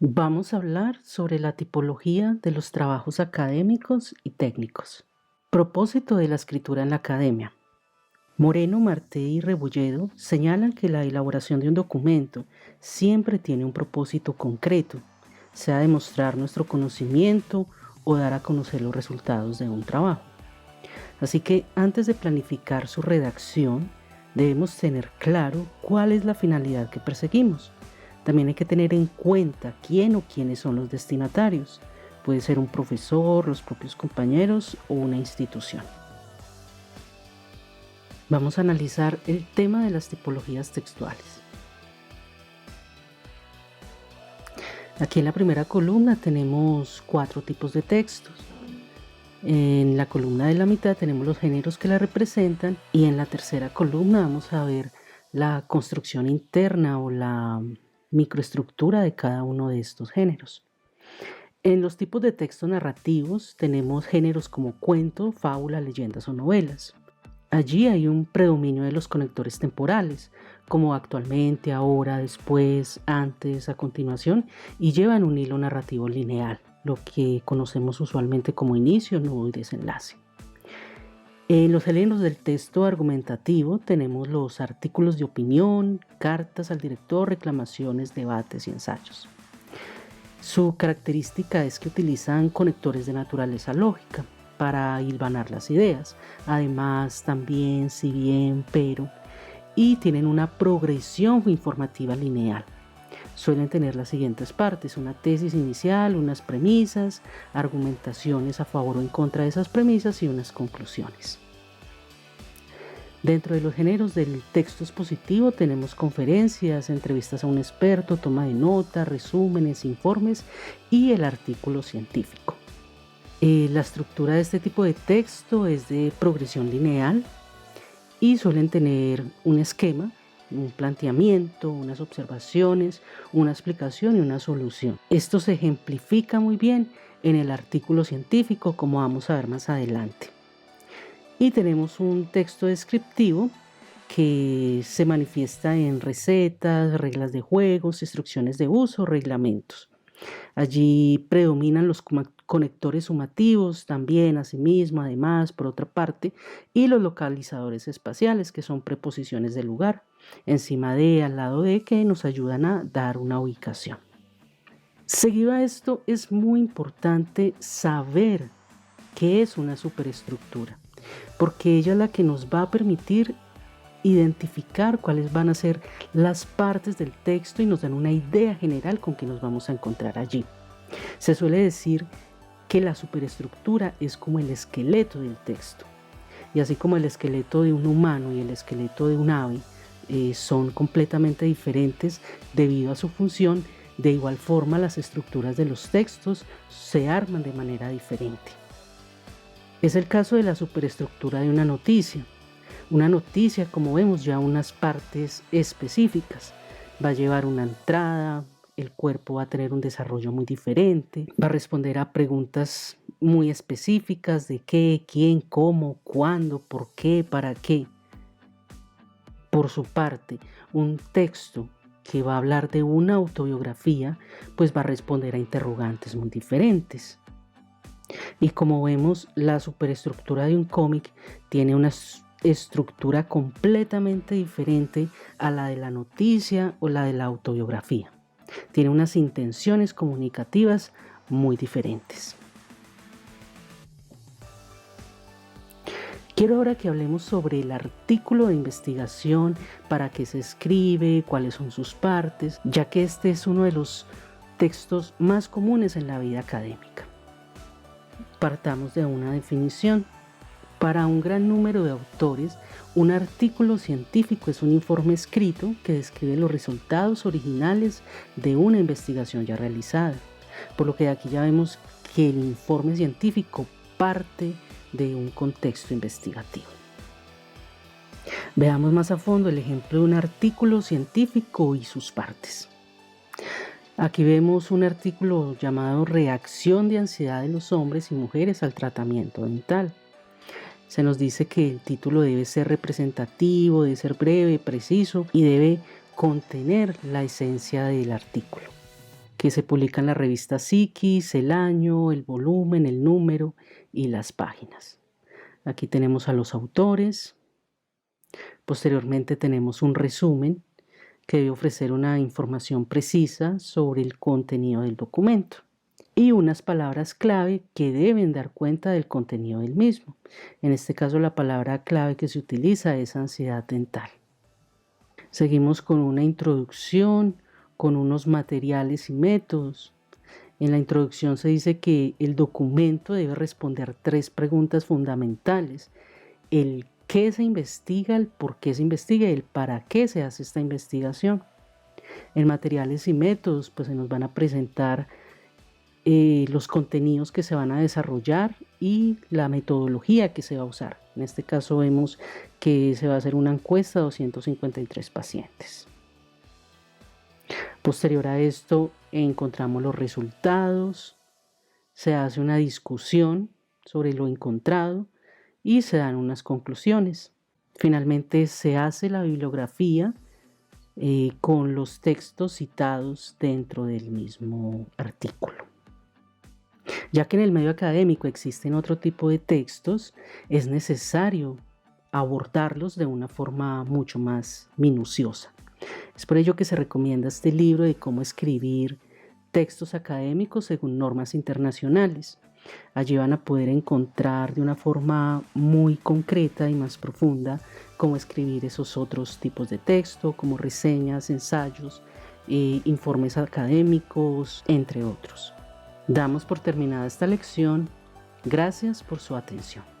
Vamos a hablar sobre la tipología de los trabajos académicos y técnicos. Propósito de la escritura en la academia. Moreno, Marté y Rebolledo señalan que la elaboración de un documento siempre tiene un propósito concreto, sea demostrar nuestro conocimiento o dar a conocer los resultados de un trabajo. Así que antes de planificar su redacción, debemos tener claro cuál es la finalidad que perseguimos. También hay que tener en cuenta quién o quiénes son los destinatarios. Puede ser un profesor, los propios compañeros o una institución. Vamos a analizar el tema de las tipologías textuales. Aquí en la primera columna tenemos 4 tipos de textos. En la columna de la mitad tenemos los géneros que la representan y en la tercera columna vamos a ver la construcción interna o la microestructura de cada uno de estos géneros. En los tipos de textos narrativos tenemos géneros como cuento, fábula, leyendas o novelas. Allí hay un predominio de los conectores temporales, como actualmente, ahora, después, antes, a continuación, y llevan un hilo narrativo lineal, lo que conocemos usualmente como inicio, nudo y desenlace. En los géneros del texto argumentativo tenemos los artículos de opinión, cartas al director, reclamaciones, debates y ensayos. Su característica es que utilizan conectores de naturaleza lógica para hilvanar las ideas, además también, si bien, pero, y tienen una progresión informativa lineal. Suelen tener las siguientes partes: una tesis inicial, unas premisas, argumentaciones a favor o en contra de esas premisas y unas conclusiones. Dentro de los géneros del texto expositivo tenemos conferencias, entrevistas a un experto, toma de nota, resúmenes, informes y el artículo científico. La estructura de este tipo de texto es de progresión lineal y suelen tener un esquema, un planteamiento, unas observaciones, una explicación y una solución. Esto se ejemplifica muy bien en el artículo científico, como vamos a ver más adelante. Y tenemos un texto descriptivo que se manifiesta en recetas, reglas de juegos, instrucciones de uso, reglamentos. Allí predominan los conectores sumativos también, asimismo, además, por otra parte, y los localizadores espaciales, que son preposiciones de lugar, encima de, al lado de, que nos ayudan a dar una ubicación. Seguido a esto, es muy importante saber qué es una superestructura, porque ella es la que nos va a permitir identificar cuáles van a ser las partes del texto y nos dan una idea general con que nos vamos a encontrar allí. Se suele decir que la superestructura es como el esqueleto del texto, y así como el esqueleto de un humano y el esqueleto de un ave son completamente diferentes debido a su función, de igual forma las estructuras de los textos se arman de manera diferente. Es el caso de la superestructura de una noticia. Una noticia, como vemos, ya unas partes específicas. Va a llevar una entrada, el cuerpo va a tener un desarrollo muy diferente, va a responder a preguntas muy específicas de qué, quién, cómo, cuándo, por qué, para qué. Por su parte, un texto que va a hablar de una autobiografía, pues va a responder a interrogantes muy diferentes. Y como vemos, la superestructura de un cómic tiene una estructura completamente diferente a la de la noticia o la de la autobiografía. Tiene unas intenciones comunicativas muy diferentes. Quiero ahora que hablemos sobre el artículo de investigación, para qué se escribe, cuáles son sus partes, ya que este es uno de los textos más comunes en la vida académica. Partamos de una definición. Para un gran número de autores, un artículo científico es un informe escrito que describe los resultados originales de una investigación ya realizada. Por lo que aquí ya vemos que el informe científico parte de un contexto investigativo. Veamos más a fondo el ejemplo de un artículo científico y sus partes. Aquí vemos un artículo llamado Reacción de ansiedad de los hombres y mujeres al tratamiento dental. Se nos dice que el título debe ser representativo, debe ser breve, preciso y debe contener la esencia del artículo. que se publica en la revista Psiquis, el año, el volumen, el número y las páginas. Aquí tenemos a los autores. Posteriormente tenemos un resumen que debe ofrecer una información precisa sobre el contenido del documento y unas palabras clave que deben dar cuenta del contenido del mismo. En este caso, la palabra clave que se utiliza es ansiedad dental. Seguimos con una introducción, con unos materiales y métodos. En la introducción se dice que el documento debe responder 3 preguntas fundamentales: el qué se investiga, el por qué se investiga y el para qué se hace esta investigación. En materiales y métodos, pues se nos van a presentar los contenidos que se van a desarrollar y la metodología que se va a usar. En este caso vemos que se va a hacer una encuesta a 253 pacientes. Posterior a esto encontramos los resultados, se hace una discusión sobre lo encontrado y se dan unas conclusiones. Finalmente se hace la bibliografía con los textos citados dentro del mismo artículo. Ya que en el medio académico existen otro tipo de textos, es necesario abordarlos de una forma mucho más minuciosa. Es por ello que se recomienda este libro de cómo escribir textos académicos según normas internacionales. Allí van a poder encontrar de una forma muy concreta y más profunda cómo escribir esos otros tipos de texto, como reseñas, ensayos, informes académicos, entre otros. Damos por terminada esta lección. Gracias por su atención.